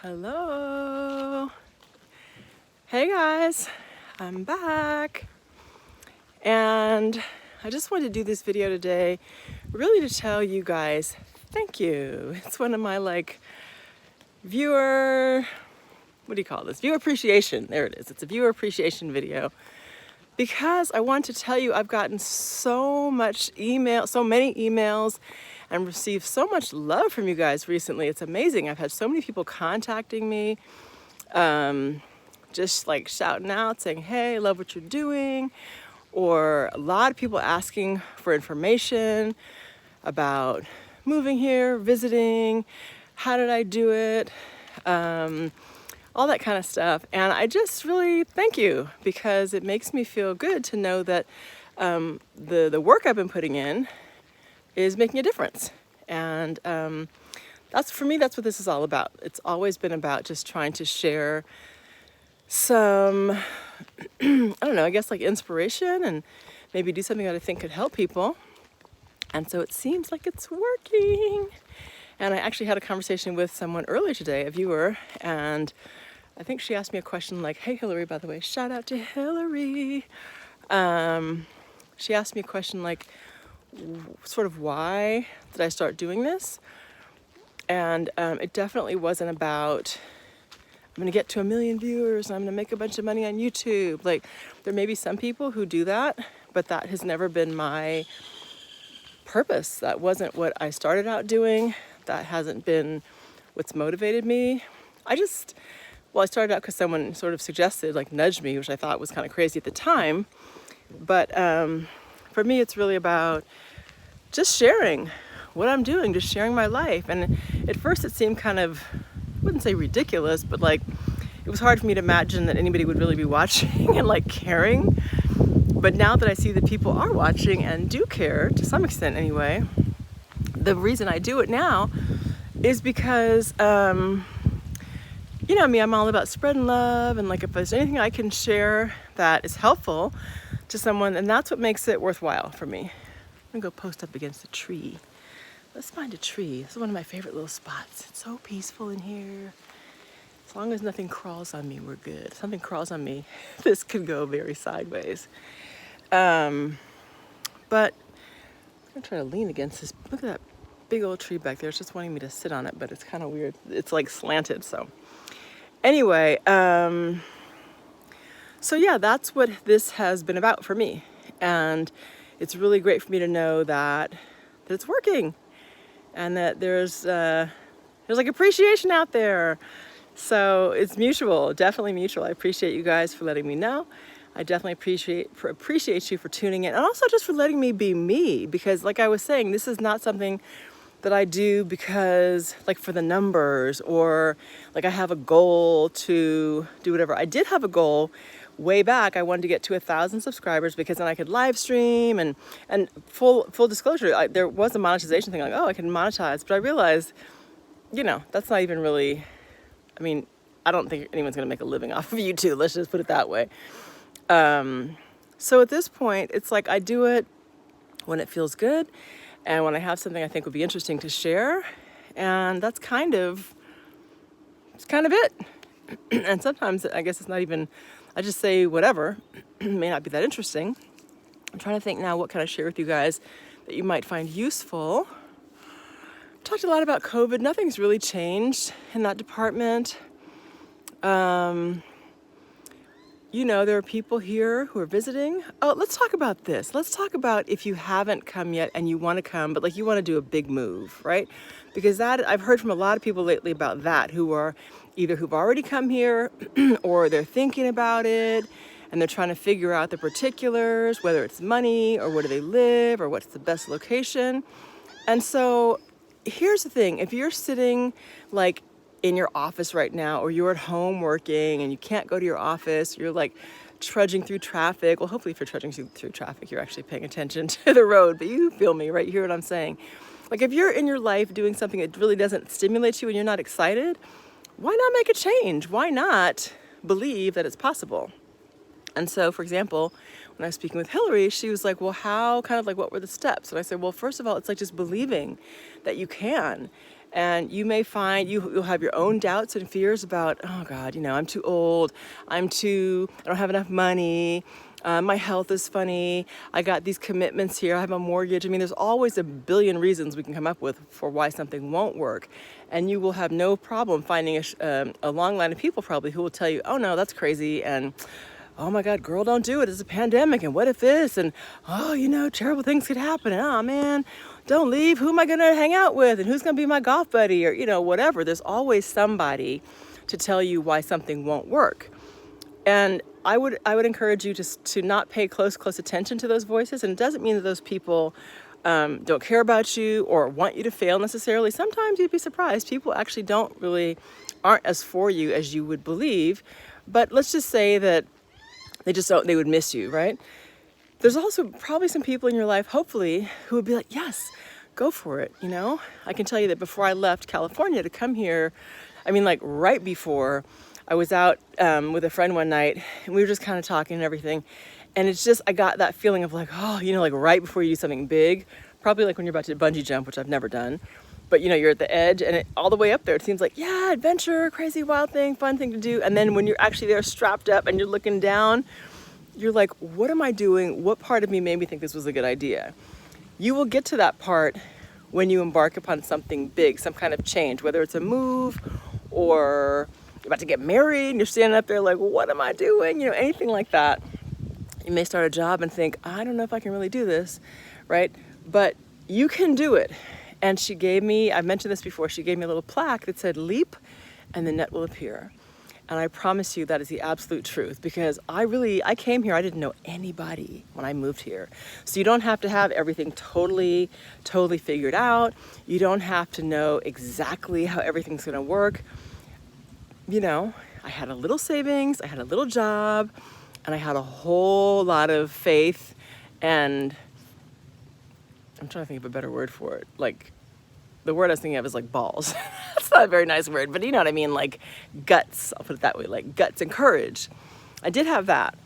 Hello. Hey guys, I'm back. And I just wanted to do this video today really to tell you guys thank you. It's one of my viewer appreciation. There it is. It's a viewer appreciation video because I want to tell you I've gotten so many emails and received so much love from you guys recently. It's amazing. I've had so many people contacting me, just shouting out saying, hey, I love what you're doing. Or a lot of people asking for information about moving here, visiting, how did I do it, all that kind of stuff. And I just really thank you because it makes me feel good to know that the work I've been putting in is making a difference. And for me, that's what this is all about. It's always been about just trying to share some, I don't know, I guess inspiration and maybe do something that I think could help people. And so it seems like it's working. And I actually had a conversation with someone earlier today, a viewer, and I think she asked me a question like, hey, Hillary, by the way, shout out to Hillary. She asked me a question like, sort of why did I start doing this? And it definitely wasn't about, I'm gonna get to 1 million viewers and I'm gonna make a bunch of money on YouTube. There may be some people who do that, but that has never been my purpose. That wasn't what I started out doing. That hasn't been what's motivated me. I started out because someone sort of suggested, nudged me, which I thought was kind of crazy at the time. But for me, it's really about just sharing what I'm doing, just sharing my life. And at first it seemed kind of, I wouldn't say ridiculous, but it was hard for me to imagine that anybody would really be watching and caring. But now that I see that people are watching and do care, to some extent anyway, the reason I do it now is because, you know me, I'm all about spreading love. And if there's anything I can share that is helpful to someone, and that's what makes it worthwhile for me. I'm gonna go post up against a tree. Let's find a tree. This is one of my favorite little spots. It's so peaceful in here. As long as nothing crawls on me, we're good. If something crawls on me, this could go very sideways. But I'm gonna try to lean against this. Look at that big old tree back there. It's just wanting me to sit on it, but it's kind of weird. It's slanted, so. Anyway, so yeah, that's what this has been about for me. And it's really great for me to know that it's working and that there's appreciation out there. So it's mutual, definitely mutual. I appreciate you guys for letting me know. I definitely appreciate you for tuning in and also just for letting me be me, because like I was saying, this is not something that I do because for the numbers or I have a goal to do whatever. I did have a goal way back. I wanted to get to 1,000 subscribers because then I could live stream and full disclosure, there was a monetization thing I can monetize, but I realized, that's not even really, I don't think anyone's gonna make a living off of YouTube. Let's just put it that way. So at this point, it's I do it when it feels good and when I have something I think would be interesting to share. And that's kind of it. And sometimes I guess it's not even, I just say whatever. It may not be that interesting. I'm trying to think now, what can I share with you guys that you might find useful? Talked a lot about COVID. Nothing's really changed in that department. There are people here who are visiting. Oh, let's talk about this. Let's talk about if you haven't come yet and you want to come, but you want to do a big move, right? Because I've heard from a lot of people lately about that, who've already come here or they're thinking about it and they're trying to figure out the particulars, whether it's money or where do they live or what's the best location. And so here's the thing. If you're sitting in your office right now, or you're at home working and you can't go to your office, you're trudging through traffic. Well, hopefully if you're trudging through traffic, you're actually paying attention to the road, but you feel me, right? You hear what I'm saying? If you're in your life doing something that really doesn't stimulate you and you're not excited, why not make a change? Why not believe that it's possible? And so, for example, when I was speaking with Hillary, she was like, well, how, what were the steps? And I said, well, first of all, it's just believing that you can. And you may find you'll have your own doubts and fears about, oh God, I'm too old, I don't have enough money, my health is funny, I got these commitments here, I have a mortgage. I mean, there's always a billion reasons we can come up with for why something won't work. And you will have no problem finding a long line of people probably who will tell you, oh no, that's crazy, and oh my God, girl, don't do it, it's a pandemic, and what if this, and oh, terrible things could happen, and oh man, don't leave, who am I gonna hang out with, and who's gonna be my golf buddy, or whatever. There's always somebody to tell you why something won't work. And I would encourage you to not pay close attention to those voices. And it doesn't mean that those people don't care about you or want you to fail necessarily. Sometimes you'd be surprised. People actually aren't as for you as you would believe. But let's just say that they would miss you, right? There's also probably some people in your life, hopefully, who would be like, yes, go for it, I can tell you that before I left California to come here, right before, I was out with a friend one night, and we were just kind of talking and everything. And it's just, I got that feeling of like, right before you do something big, probably like when you're about to bungee jump, which I've never done. But you're at the edge, and all the way up there, it seems like, yeah, adventure, crazy, wild thing, fun thing to do. And then when you're actually there strapped up and you're looking down, you're like, what am I doing? What part of me made me think this was a good idea? You will get to that part when you embark upon something big, some kind of change, whether it's a move or you're about to get married and you're standing up there like, what am I doing? Anything like that. You may start a job and think, I don't know if I can really do this, right? But you can do it. And she gave me, I've mentioned this before, she gave me a little plaque that said, leap and the net will appear. And I promise you that is the absolute truth, because I came here, I didn't know anybody when I moved here. So you don't have to have everything totally figured out. You don't have to know exactly how everything's gonna work. I had a little savings, I had a little job, and I had a whole lot of faith, and I'm trying to think of a better word for it. Like, the word I was thinking of is like balls. That's not a very nice word, but you know what I mean, like guts, I'll put it that way, like guts and courage. I did have that.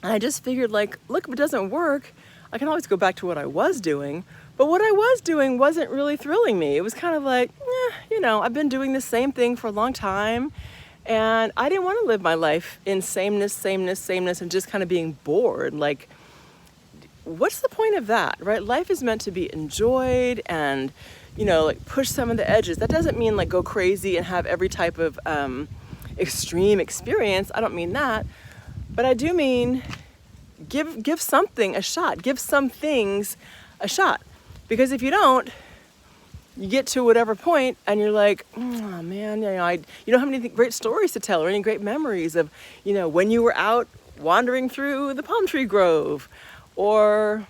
And I just figured like, look, if it doesn't work, I can always go back to what I was doing. But what I was doing wasn't really thrilling me. It was kind of like, I've been doing the same thing for a long time, and I didn't want to live my life in sameness, and just kind of being bored. Like, what's the point of that, right? Life is meant to be enjoyed and, like push some of the edges. That doesn't mean like go crazy and have every type of extreme experience. I don't mean that. But I do mean give something a shot. Give some things a shot. Because if you don't, you get to whatever point and you're like, oh man, you don't have any great stories to tell or any great memories of, when you were out wandering through the palm tree grove or,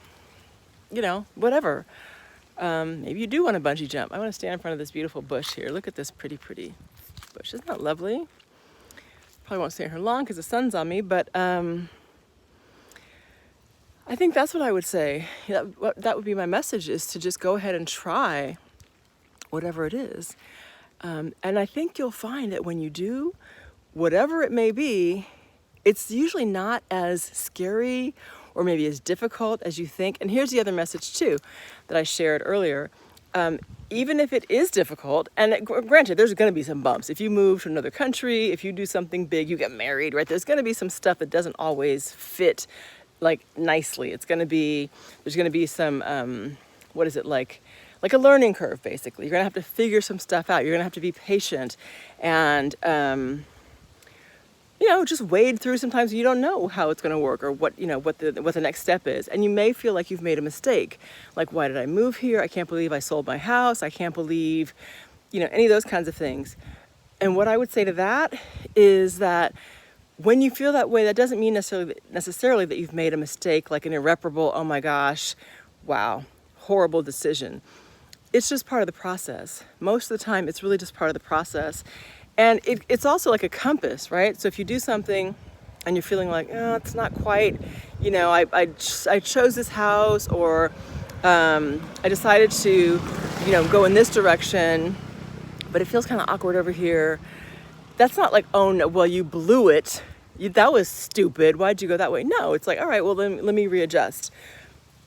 whatever. Maybe you do want to bungee jump. I want to stand in front of this beautiful bush here. Look at this pretty bush. Isn't that lovely? Probably won't stay here long because the sun's on me, but I think that's what I would say. That would be my message, is to just go ahead and try whatever it is. And I think you'll find that when you do, whatever it may be, it's usually not as scary or maybe as difficult as you think. And here's the other message too that I shared earlier. Even if it is difficult, and granted, there's going to be some bumps. If you move to another country, if you do something big, you get married, right? There's going to be some stuff that doesn't always fit like nicely. There's going to be some, what is it like a learning curve, basically. You're going to have to figure some stuff out. You're going to have to be patient and, just wade through. Sometimes you don't know how it's going to work or what the next step is. And you may feel like you've made a mistake. Like, why did I move here? I can't believe I sold my house. I can't believe, any of those kinds of things. And what I would say to that is that when you feel that way, that doesn't mean necessarily that you've made a mistake, like an irreparable, oh my gosh, wow, horrible decision. It's just part of the process. Most of the time, it's really just part of the process. And it's also like a compass, right? So if you do something and you're feeling like, oh, it's not quite, I chose this house, or I decided to, go in this direction, but it feels kind of awkward over here. That's not like, oh no, well, you blew it. That was stupid. Why'd you go that way? No, it's like, all right, well, then let me readjust.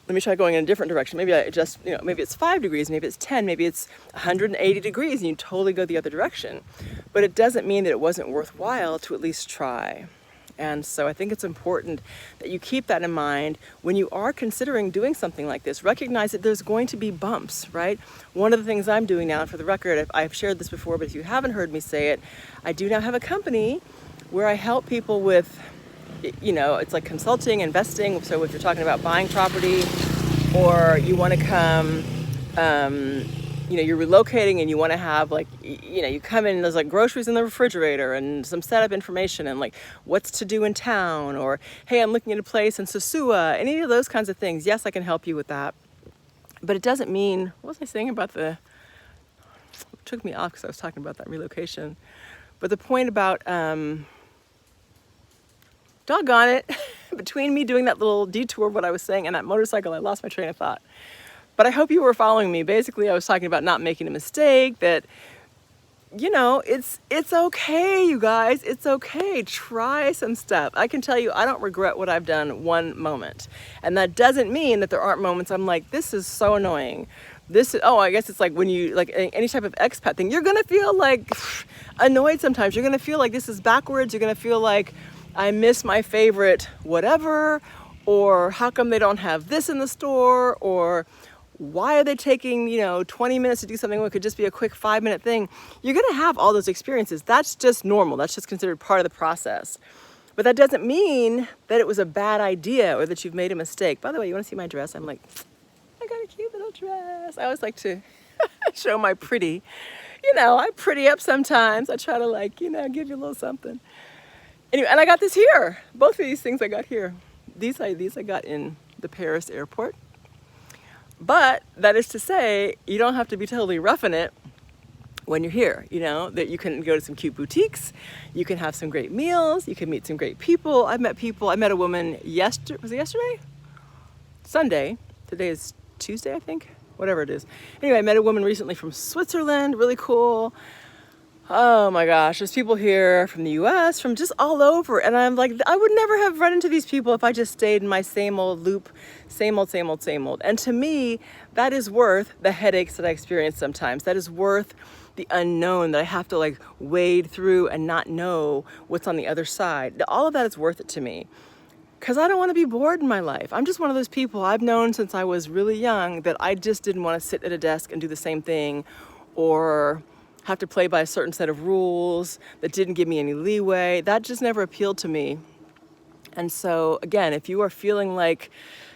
let me try going in a different direction. Maybe I adjust, maybe it's 5 degrees, maybe it's 10, maybe it's 180 degrees and you totally go the other direction. But it doesn't mean that it wasn't worthwhile to at least try. And so I think it's important that you keep that in mind when you are considering doing something like this. Recognize that there's going to be bumps, right? One of the things I'm doing now, for the record, I've shared this before, but if you haven't heard me say it, I do now have a company where I help people with, it's like consulting, investing. So if you're talking about buying property, or you want to come, you're relocating and you want to have you come in and there's like groceries in the refrigerator and some setup information and like what's to do in town, or hey, I'm looking at a place in Sosua, any of those kinds of things. Yes, I can help you with that. But it doesn't mean, what was I saying about it took me off because I was talking about that relocation. But the point about, doggone it, between me doing that little detour of what I was saying and that motorcycle, I lost my train of thought. But I hope you were following me. Basically, I was talking about not making a mistake, that, it's okay, you guys. It's okay. Try some stuff. I can tell you, I don't regret what I've done one moment. And that doesn't mean that there aren't moments I'm like, this is so annoying. I guess it's like when you, like any type of expat thing, you're going to feel like annoyed sometimes. You're going to feel like this is backwards. You're going to feel like I miss my favorite whatever, or how come they don't have this in the store, or why are they taking 20 minutes to do something when it could just be a quick 5-minute thing. You're going to have all those experiences. That's just normal. That's just considered part of the process. But that doesn't mean that it was a bad idea or that you've made a mistake. By the way, you want to see my dress? I'm like, I got a cute little dress. I always like to show my pretty. I pretty up sometimes. I try to give you a little something. Anyway, and I got this here. Both of these things I got here. These I got in the Paris airport. But that is to say, you don't have to be totally roughing it when you're here, that you can go to some cute boutiques, you can have some great meals, you can meet some great people. I met a woman yesterday? Sunday. Today is Tuesday, I think. Whatever it is. Anyway, I met a woman recently from Switzerland, really cool. Oh my gosh, there's people here from the US, from just all over. And I'm like, I would never have run into these people if I just stayed in my same old loop, same old. And to me, that is worth the headaches that I experience sometimes. That is worth the unknown that I have to wade through and not know what's on the other side. All of that is worth it to me. Because I don't want to be bored in my life. I'm just one of those people I've known since I was really young that I just didn't want to sit at a desk and do the same thing, or have to play by a certain set of rules that didn't give me any leeway. That just never appealed to me. And so again, if you are feeling like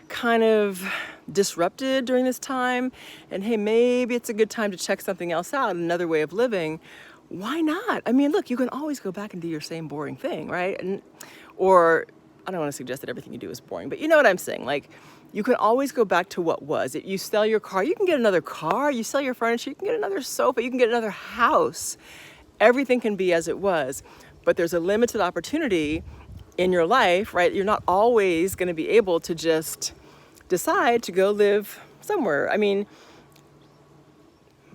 kind of disrupted during this time, and hey, maybe it's a good time to check something else out, another way of living, why not? I mean, look, you can always go back and do your same boring thing, right? Or I don't want to suggest that everything you do is boring, but you know what I'm saying? You can always go back to what was. If you sell your car, you can get another car. You sell your furniture, you can get another sofa, you can get another house. Everything can be as it was, but there's a limited opportunity in your life, right? You're not always going to be able to just decide to go live somewhere. I mean,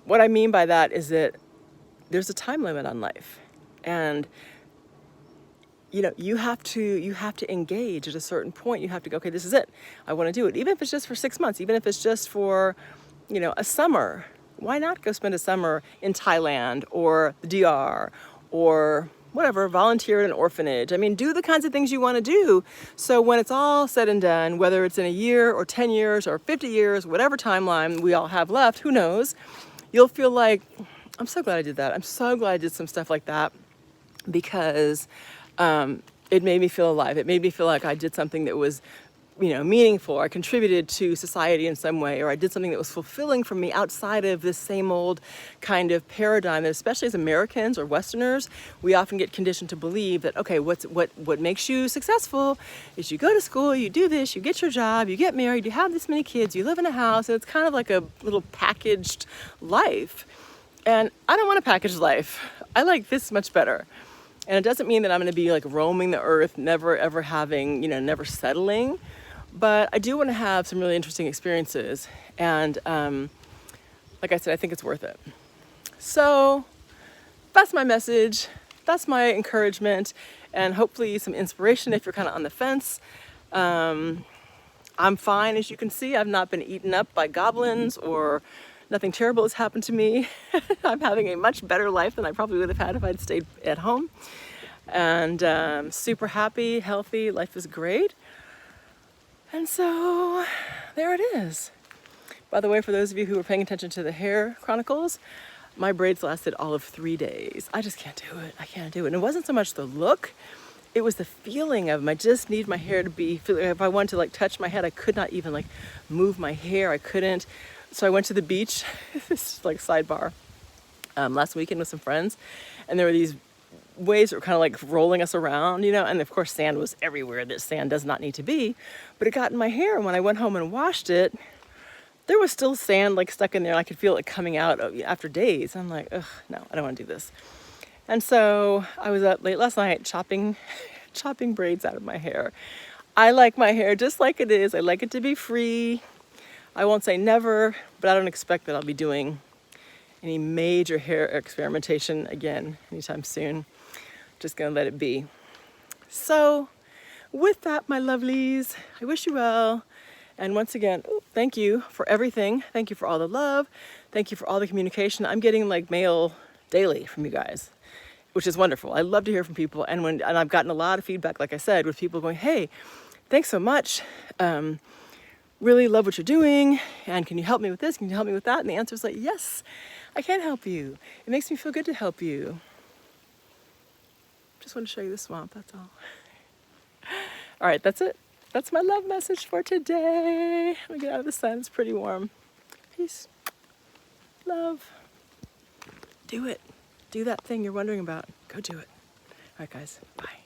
what I mean by that is that there's a time limit on life, and you have to engage at a certain point. You have to go, okay, this is it. I want to do it. Even if it's just for 6 months, even if it's just for, a summer. Why not go spend a summer in Thailand or the DR or whatever, volunteer at an orphanage? I mean, do the kinds of things you want to do. So when it's all said and done, whether it's in a year or 10 years or 50 years, whatever timeline we all have left, who knows, you'll feel like, I'm so glad I did that. I'm so glad I did some stuff like that, because it made me feel alive. It made me feel like I did something that was, meaningful. I contributed to society in some way, or I did something that was fulfilling for me outside of this same old kind of paradigm that, especially as Americans or Westerners, we often get conditioned to believe that, okay, what makes you successful is you go to school, you do this, you get your job, you get married, you have this many kids, you live in a house, and it's kind of like a little packaged life. And I don't want a packaged life. I like this much better. And it doesn't mean that I'm going to be roaming the earth, never ever having, never settling. But I do want to have some really interesting experiences. And like I said, I think it's worth it. So that's my message. That's my encouragement, and hopefully some inspiration if you're kind of on the fence. I I'm fine, as you can see. I've not been eaten up by goblins or nothing terrible has happened to me. I'm having a much better life than I probably would have had if I'd stayed at home. And super happy, healthy, life is great. And so there it is. By the way, for those of you who were paying attention to the Hair Chronicles, my braids lasted all of 3 days. I just can't do it. I can't do it. And it wasn't so much the look, it was the feeling of them. I just need my hair to be, if I wanted to like touch my head, I could not even like move my hair. I couldn't. So I went to the beach, this is like sidebar, last weekend with some friends, and there were these waves that were kind of like rolling us around, you know, and of course sand was everywhere that sand does not need to be, but it got in my hair, and when I went home and washed it, there was still sand like stuck in there. I could feel it coming out after days. I'm like, ugh, no, I don't want to do this. And so I was up late last night chopping braids out of my hair. I like my hair just like it is. I like it to be free. I won't say never, but I don't expect that I'll be doing any major hair experimentation again anytime soon. Just gonna let it be. So with that, my lovelies, I wish you well. And once again, thank you for everything. Thank you for all the love. Thank you for all the communication. I'm getting like mail daily from you guys, which is wonderful. I love to hear from people. And I've gotten a lot of feedback, like I said, with people going, hey, thanks so much. Really love what you're doing. And can you help me with this? Can you help me with that? And the answer is like, yes, I can help you. It makes me feel good to help you. Just want to show you the swamp, that's all. All right, that's it. That's my love message for today. Let me get out of the sun, it's pretty warm. Peace, love. Do it. Do that thing you're wondering about. Go do it. All right, guys, bye.